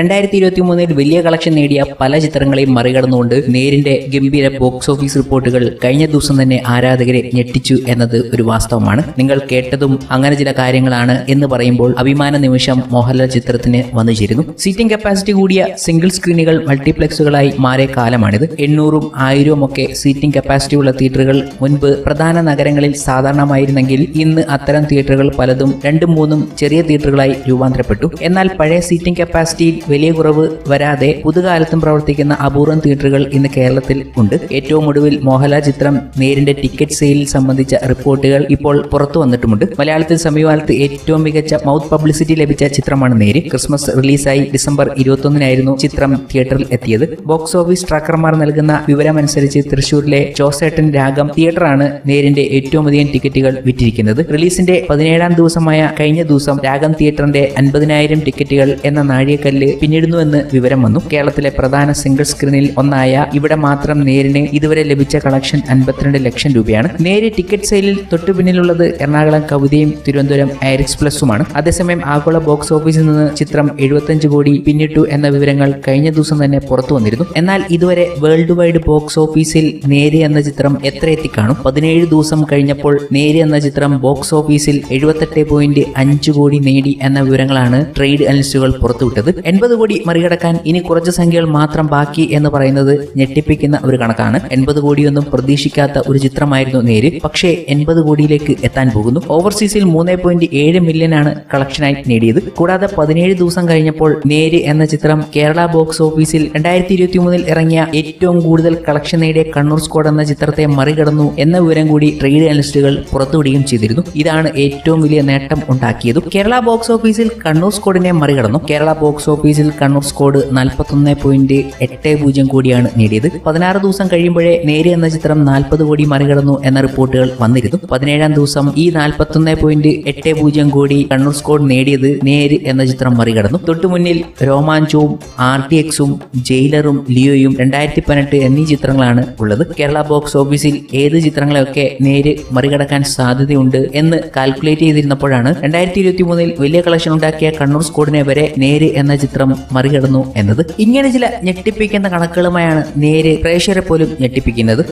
2023 വലിയ കളക്ഷൻ നേടിയ പല ചിത്രങ്ങളെയും മറികടന്നുകൊണ്ട് നേരിന്റെ ഗംഭീര ബോക്സ് ഓഫീസ് റിപ്പോർട്ടുകൾ കഴിഞ്ഞ ദിവസം തന്നെ ആരാധകരെ ഞെട്ടിച്ചു എന്നത് ഒരു വാസ്തവമാണ്. നിങ്ങൾ കേട്ടതും അങ്ങനെ ചില കാര്യങ്ങളാണ് എന്ന് പറയുമ്പോൾ അഭിമാന നിമിഷം മോഹൻലാൽ ചിത്രത്തിന് വന്നു ചേരുന്നു. സീറ്റിംഗ് കപ്പാസിറ്റി കൂടിയ സിംഗിൾ സ്ക്രീനുകൾ മൾട്ടിപ്ലക്സുകളായി മാറിയ കാലമാണിത്. 800ഉം 1000ഉം ഒക്കെ സീറ്റിംഗ് കപ്പാസിറ്റി ഉള്ള തിയേറ്ററുകൾ മുൻപ് പ്രധാന നഗരങ്ങളിൽ സാധാരണമായിരുന്നെങ്കിൽ ഇന്ന് അത്തരം തിയേറ്ററുകൾ പലതും 2-3 ചെറിയ തിയേറ്ററുകളായി രൂപാന്തരപ്പെട്ടു. എന്നാൽ പഴയ സീറ്റിംഗ് കപ്പാസിറ്റിയിൽ വലിയ കുറവ് വരാതെ പുതുകാലത്തും പ്രവർത്തിക്കുന്ന അപൂർവം തിയേറ്ററുകൾ ഇന്ന് കേരളത്തിൽ ഉണ്ട്. ഏറ്റവും ഒടുവിൽ മോഹൻലാൽ ചിത്രം നേരിന്റെ ടിക്കറ്റ് സെയിലിൽ സംബന്ധിച്ച റിപ്പോർട്ടുകൾ ഇപ്പോൾ പുറത്തു വന്നിട്ടുമുണ്ട്. മലയാളത്തിൽ സമീപകാലത്ത് ഏറ്റവും മികച്ച മൗത്ത് പബ്ലിസിറ്റി ലഭിച്ച ചിത്രമാണ് നേര്. ക്രിസ്മസ് റിലീസായി ഡിസംബർ 21-നായിരുന്നു ചിത്രം തിയേറ്ററിൽ എത്തിയത്. ബോക്സ് ഓഫീസ് ട്രാക്കർമാർ നൽകുന്ന വിവരമനുസരിച്ച് തൃശൂരിലെ ജോസേട്ടൻ രാഗം തിയേറ്ററാണ് നേരിന്റെ ഏറ്റവും അധികം ടിക്കറ്റുകൾ വിറ്റിരിക്കുന്നത്. റിലീസിന്റെ 17-ാം ദിവസമായ കഴിഞ്ഞ ദിവസം രാഗം തിയേറ്ററിന്റെ 50,000 ടിക്കറ്റുകൾ എന്ന നാഴികക്കല്ല് പിന്നിടുന്നുവെന്ന് വിവരം വന്നു. കേരളത്തിലെ പ്രധാന സിംഗിൾ സ്ക്രീനിൽ ഒന്നായ ഇവിടെ മാത്രം നേരിന് ഇതുവരെ ലഭിച്ച കളക്ഷൻ 52 ലക്ഷം രൂപയാണ്. നേര് ടിക്കറ്റ് സെയിലിൽ തൊട്ടു പിന്നിലുള്ളത് എറണാകുളം കവിതയും തിരുവനന്തപുരം ഐറിസ് പ്ലസുമാണ്. അതേസമയം ആഗോള ബോക്സ് ഓഫീസിൽ നിന്ന് ചിത്രം 75 കോടി പിന്നിട്ടു എന്ന വിവരങ്ങൾ കഴിഞ്ഞ ദിവസം തന്നെ പുറത്തു വന്നിരുന്നു. എന്നാൽ ഇതുവരെ വേൾഡ് വൈഡ് ബോക്സ് ഓഫീസിൽ നേര് എന്ന ചിത്രം എത്ര എത്തിക്കാണും? 17 ദിവസം കഴിഞ്ഞപ്പോൾ നേര് എന്ന ചിത്രം ബോക്സ് ഓഫീസിൽ 78.5 കോടി നേടി എന്ന വിവരങ്ങളാണ് ട്രേഡ് അനലിസ്റ്റുകൾ പുറത്തുവിട്ടത്. 80 കോടി മറികടക്കാൻ ഇനി കുറച്ച് സംഖ്യകൾ മാത്രം ബാക്കി എന്ന് പറയുന്നത് ഞെട്ടിപ്പിക്കുന്ന ഒരു കണക്കാണ്. 80 കോടിയൊന്നും പ്രതീക്ഷിക്കാത്ത ഒരു ചിത്രമായിരുന്നു നേര്. പക്ഷേ 80 കോടിയിലേക്ക് എത്താൻ പോകുന്നു. ഓവർസീസിൽ 3.7 മില്യനാണ് കളക്ഷനായി നേടിയത്. കൂടാതെ 17 ദിവസം കഴിഞ്ഞപ്പോൾ നേര് എന്ന ചിത്രം കേരള ബോക്സ് ഓഫീസിൽ 2023 ഇറങ്ങിയ ഏറ്റവും കൂടുതൽ കളക്ഷൻ നേടിയ കണ്ണൂർ സ്ക്വാഡ് എന്ന ചിത്രത്തെ മറികടന്നു എന്ന വിവരം കൂടി ട്രേഡ് അനലിസ്റ്റുകൾ പുറത്തുവിടുകയും ചെയ്തിരുന്നു. ഇതാണ് ഏറ്റവും വലിയ നേട്ടം ഉണ്ടാക്കിയതും. കേരള ബോക്സ് ഓഫീസിൽ കണ്ണൂർ സ്ക്വാഡിനെ മറികടന്നു. കേരള ബോക്സ് ഓഫീസിൽ കണ്ണൂർ സ്ക്വാഡ് 41.80 കോടിയാണ് നേടിയത്. 16 ദിവസം കഴിയുമ്പോഴേ നേര് എന്ന ചിത്രം 40 കോടി മറികടന്നു എന്ന റിപ്പോർട്ടുകൾ വന്നിരുന്നു. 17-ാം ദിവസം ഈ 41.80 കോടി കണ്ണൂർ സ്ക്വാഡ് നേടിയത് നേര് എന്ന ചിത്രം മറികടന്നു. തൊട്ടുമുന്നിൽ രോമാഞ്ചവും RTXും ജയിലറും ലിയോയും 2018 എന്നീ ചിത്രങ്ങളാണ് ഉള്ളത്. കേരള ബോക്സ് ഓഫീസിൽ ഏത് ചിത്രങ്ങളെയൊക്കെ നേര് മറികടക്കാൻ സാധ്യതയുണ്ട് എന്ന് കാൽക്കുലേറ്റ് ചെയ്തിരുന്നപ്പോഴാണ് 2023 വലിയ കളക്ഷൻ ഉണ്ടാക്കിയ കണ്ണൂർ സ്ക്വാഡിനെ വരെ നേര് എന്ന ചിത്രം മറികടന്നു എന്നത്. ഇങ്ങനെ ചില ഞെട്ടിപ്പിക്കുന്ന കണക്കുകളുമായാണ് നേര് പ്രേക്ഷകരെ പോലും ഞെട്ടിപ്പിക്കുന്നത്.